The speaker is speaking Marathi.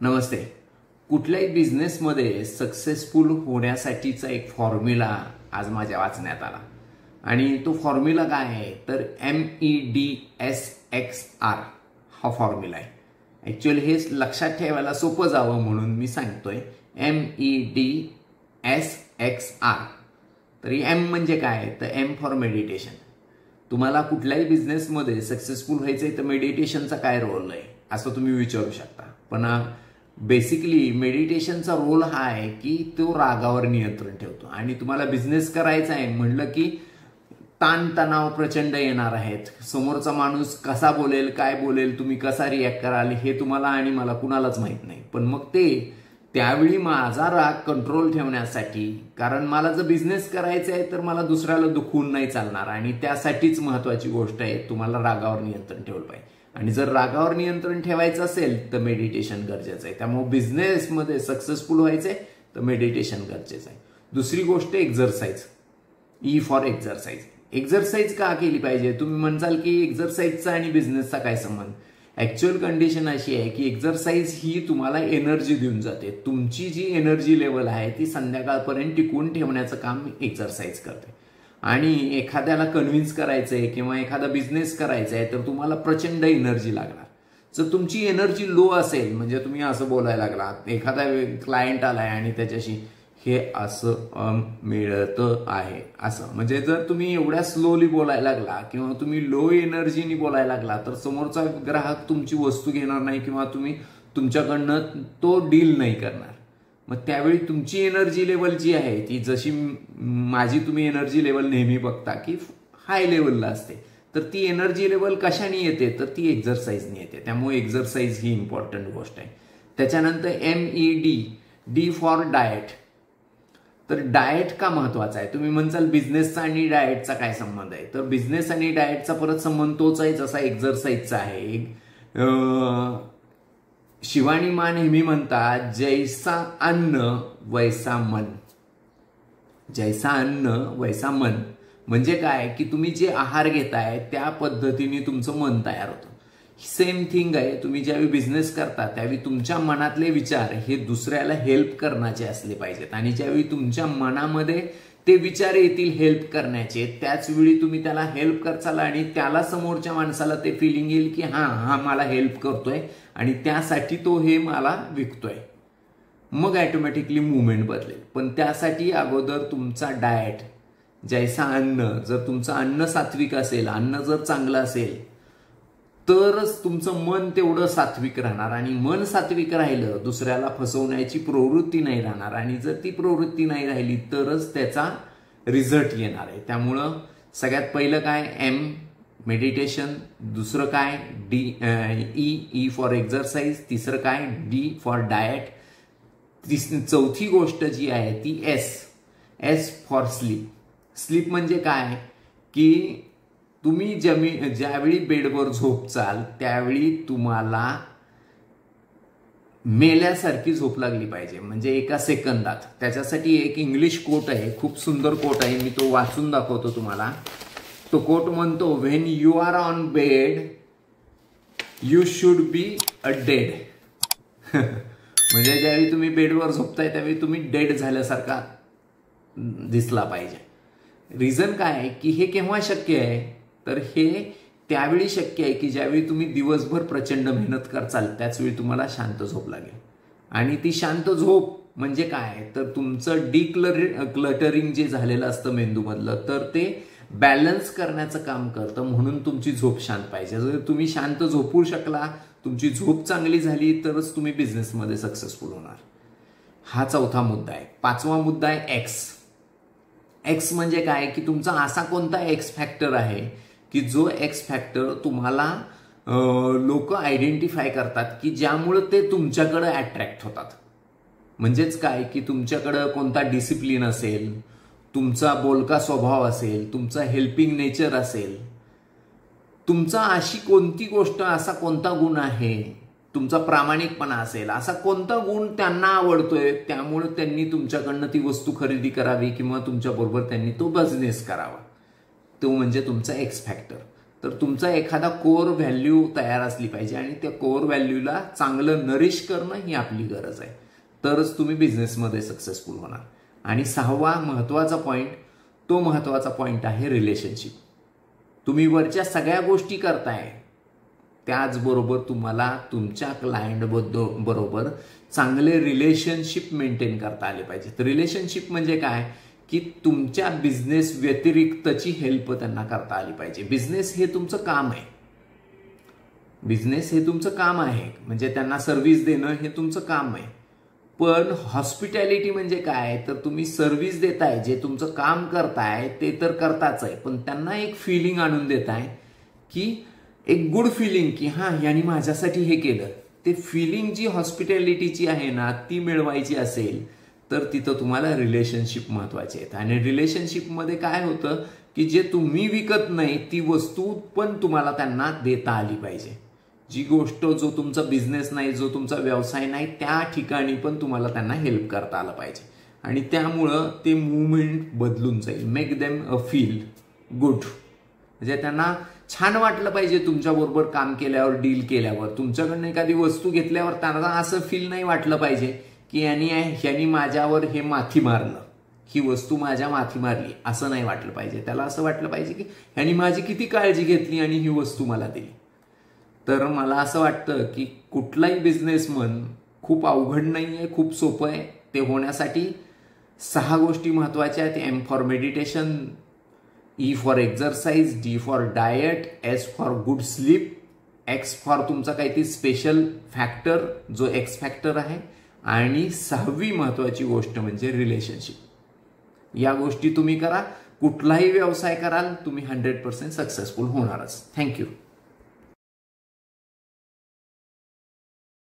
नमस्ते. कुठल्याही बिझनेसमध्ये सक्सेसफुल होण्यासाठीचा एक फॉर्म्युला आज माझ्या वाचण्यात आला आणि तो फॉर्म्युला काय आहे तर MEDSXR हा फॉर्म्युला आहे. ऍक्च्युअली हे लक्षात ठेवायला सोपं जावं म्हणून मी सांगतोय MEDSXR. तरी M म्हणजे काय तर M फॉर मेडिटेशन. तुम्हाला कुठल्याही बिझनेसमध्ये सक्सेसफुल व्हायचंय तर मेडिटेशनचा काय रोल आहे असं तुम्ही विचारू शकता. पण बेसिकली मेडिटेशनचा रोल हा आहे की तो रागावर नियंत्रण ठेवतो. आणि तुम्हाला बिझनेस करायचा आहे म्हणलं की ताणतणाव प्रचंड येणार आहेत. समोरचा माणूस कसा बोलेल, काय बोलेल, तुम्ही कसा रिॲक्ट कराल हे तुम्हाला आणि मला कुणालाच माहित नाही. पण मग त्यावेळी माझा राग कंट्रोल ठेवण्यासाठी, कारण मला जर बिझनेस करायचा आहे तर मला दुसऱ्याला दुखवून नाही चालणार आणि त्यासाठीच महत्वाची गोष्ट आहे तुम्हाला रागावर नियंत्रण ठेवलं पाहिजे. आणि जर रागावर नियंत्रण ठेवायचं असेल तर मेडिटेशन गरजेचं आहे. त्यामुळे बिझनेसमध्ये सक्सेसफुल व्हायचंय तर मेडिटेशन गरजेचं आहे. दुसरी गोष्ट exercise. E for exercise. Exercise का केली पाहिजे तुम्ही म्हणसाल की एक्झरसाइजचा आणि बिझनेसचा काय संबंध. ऍक्च्युअल कंडिशन अशी आहे की एक्झरसाइज ही तुम्हाला एनर्जी देऊन जाते. तुमची जी एनर्जी लेवल आहे ती संध्याकाळपर्यंत टिकवून ठेवण्याचं काम एक्झरसाइज करते. आणि एखाद्याला कन्व्हिन्स करायचंय किंवा एखादा बिझनेस करायचा आहे तर तुम्हाला प्रचंड एनर्जी लागणार. जर तुमची एनर्जी लो असेल म्हणजे तुम्ही असं बोलायला लागलात, एखादा क्लायंट आलाय आणि त्याच्याशी हे असं मिळतं आहे असं, म्हणजे जर तुम्ही एवढ्या स्लोली बोलायला लागला किंवा तुम्ही लो एनर्जीनी बोलायला लागला तर समोरचा ग्राहक तुमची वस्तू घेणार नाही किंवा तुम्ही तुमच्याकडनं तो डील नाही करणार. मग त्यावेळी तुमची एनर्जी लेवल जी आहे ती जशी माझी तुम्ही एनर्जी लेवल नेहमी बघता की हाय लेवलला असते, तर ती एनर्जी लेवल कशाने येते तर ती एक्झरसाइजने येते. त्यामुळे एक्झरसाइज ही इम्पॉर्टंट गोष्ट आहे. त्याच्यानंतर MED फॉर डाएट. तर डाएट का महत्वाचा आहे तुम्ही म्हणसाल बिझनेसचा आणि डाएटचा काय संबंध आहे तर बिझनेस आणि डाएटचा परत संबंध तोच आहे जसा एक्झरसाइजचा आहे. शिवानी मा नेहमी म्हणतात जैसा अन्न वैसा मन. जैसा अन्न वैसा मन म्हणजे काय की तुम्ही जे आहार घेताय त्या पद्धतीने तुमचं मन तयार होतं. सेम थिंग आहे. तुम्ही ज्यावेळी बिझनेस करता त्यावेळी तुमच्या मनातले विचार हे दुसऱ्याला हेल्प करण्याचे असले पाहिजेत. आणि ज्यावेळी तुमच्या मनामध्ये ते विचार येतील हेल्प करण्याचे त्याचवेळी तुम्ही त्याला हेल्प करचाल आणि त्याला समोरच्या माणसाला ते फिलिंग येईल की हा मला हेल्प करतोय आणि त्यासाठी तो हे मला विकतोय. मग ऑटोमॅटिकली मुवमेंट बदलेल. पण त्यासाठी अगोदर तुमचा डाएट जैसा अन्न, जर तुमचं अन्न सात्विक असेल, अन्न जर चांगलं असेल तरच तुमचं मन तेवढं सात्विक राहणार. आणि मन सात्विक राहिलं दुसऱ्याला फसवण्याची प्रवृत्ती नाही राहणार. आणि जर ती प्रवृत्ती नाही राहिली तरच त्याचा रिझल्ट येणार आहे. त्यामुळं सगळ्यात पहिलं काय M मेडिटेशन, दुसरं काय E फॉर एक्झरसाइज, तिसरं काय D फॉर डाएट, चौथी गोष्ट जी आहे ती S फॉर स्लीप. स्लीप म्हणजे काय की तुम्ही ज्यावेळी बेडवर झोपचाल त्यावेळी तुम्हाला मेल्यासारखी झोप लागली पाहिजे म्हणजे एका सेकंदात. त्याच्यासाठी एक इंग्लिश कोट आहे, खूप सुंदर कोट आहे, मी तो वाचून दाखवतो तुम्हाला. तो कोट म्हणतो when you are on bed you should be a dead. म्हणजे ज्यावेळी तुम्ही बेडवर झोपताय त्यावेळी तुम्ही डेड झाल्यासारखा दिसला पाहिजे. रिझन काय आहे की हे केव्हा शक्य आहे तर हे त्यावेळी शक्य आहे की ज्यावेळी तुम्ही दिवसभर प्रचंड मेहनत करचाल त्याचवेळी तुम्हाला शांत झोप लागेल. आणि ती शांत झोप म्हणजे काय तर तुमचं क्लटरिंग जे झालेलं असतं मेंदूमधलं तर ते बॅलन्स करण्याचं काम करतं. म्हणून तुमची झोप शांत पाहिजे. जर तुम्ही शांत झोपू शकला, तुमची झोप चांगली झाली तरच तुम्ही बिझनेसमध्ये सक्सेसफुल होणार. हा चौथा मुद्दा आहे. पाचवा मुद्दा आहे एक्स म्हणजे काय की तुमचा असा कोणता एक्स फॅक्टर आहे की जो एक्स फॅक्टर तुम्हाला लोक आयडेंटिफाय करतात की ज्यामुळे ते तुमच्याकडे अट्रॅक्ट होतात. म्हणजेच काय की तुमच्याकडे कोणता डिसिप्लिन असेल, तुमचा बोलका स्वभाव असेल, तुमचा हेल्पिंग नेचर असेल, तुमचा अशी कोणती गोष्ट, असा कोणता गुण आहे, तुमचा प्रामाणिकपणा असेल, असा कोणता गुण त्यांना आवडतोय त्यामुळे त्यांनी तुमच्याकडनं ती वस्तू खरेदी करावी किंवा तुमच्याबरोबर त्यांनी तो बिझनेस करावा. तो म्हणजे तुमचा एक्स फॅक्टर. तर तुमचा एखादा कोर व्हॅल्यू तयार असली पाहिजे आणि त्या कोर व्हॅल्यूला चांगलं नरिश करणं ही आपली गरज आहे, तरच तुम्ही बिझनेसमध्ये सक्सेसफुल होणार. आणि 6वा महत्त्वाचा पॉईंट, तो महत्त्वाचा पॉईंट आहे रिलेशनशिप. तुम्ही वरच्या सगळ्या गोष्टी करताय, त्याचबरोबर तुम्हाला तुमच्या क्लायंट बरोबर चांगले रिलेशनशिप मेंटेन करता आले पाहिजे. तर रिलेशनशिप म्हणजे काय की तुमच्या बिझनेस व्यतिरिक्तची हेल्प त्यांना करता आली पाहिजे. बिझनेस हे तुमचं काम आहे, बिझनेस हे तुमचं काम आहे, म्हणजे त्यांना सर्व्हिस देणं हे तुमचं काम आहे. पण हॉस्पिटॅलिटी म्हणजे काय, तर तुम्ही सर्व्हिस देताय, जे तुमचं काम करताय ते तर करताच आहे, पण त्यांना एक फिलिंग आणून देताय की एक गुड फिलिंग की हां यांनी माझ्यासाठी हे केलं. ते फिलिंग जी हॉस्पिटॅलिटीची आहे ना ती मिळवायची असेल तर तिथं तुम्हाला रिलेशनशिप महत्वाचे आहेत. आणि रिलेशनशिपमध्ये काय होतं की जे तुम्ही विकत नाही ती वस्तू पण तुम्हाला त्यांना देता आली पाहिजे. जी गोष्ट, जो तुमचा बिझनेस नाही, जो तुमचा व्यवसाय नाही, त्या ठिकाणी पण तुम्हाला त्यांना हेल्प करता आलं पाहिजे. आणि त्यामुळं ते मुवमेंट बदलून जाईल. मेक देम फील गुड, म्हणजे त्यांना छान वाटलं पाहिजे तुमच्याबरोबर काम केल्यावर, डील केल्यावर. तुमच्याकडनं एखादी वस्तू घेतल्यावर त्यांना असं फील नाही वाटलं पाहिजे की यांनी माझ्यावर हे माथी मारलं, ही वस्तू माझ्या माथी मारली, असं नाही वाटलं पाहिजे. त्याला असं वाटलं पाहिजे की यांनी माझी किती काळजी घेतली आणि ही वस्तू मला दिली. तर मला असं वाटतं की कुठलाही बिझनेसमन खूप अवघड नाही आहे, खूप सोपं आहे. ते होण्यासाठी 6 गोष्टी महत्त्वाच्या आहेत. M for meditation, E for exercise, D for diet, S for good sleep, X for तुमचा काहीतरी स्पेशल फॅक्टर जो एक्स फॅक्टर आहे, आणि 6वी महत्त्वाची गोष्ट म्हणजे रिलेशनशिप. या गोष्टी तुम्ही करा, कुठलाही व्यवसाय कराल तुम्ही 100% सक्सेसफुल होणारच. थँक्यू.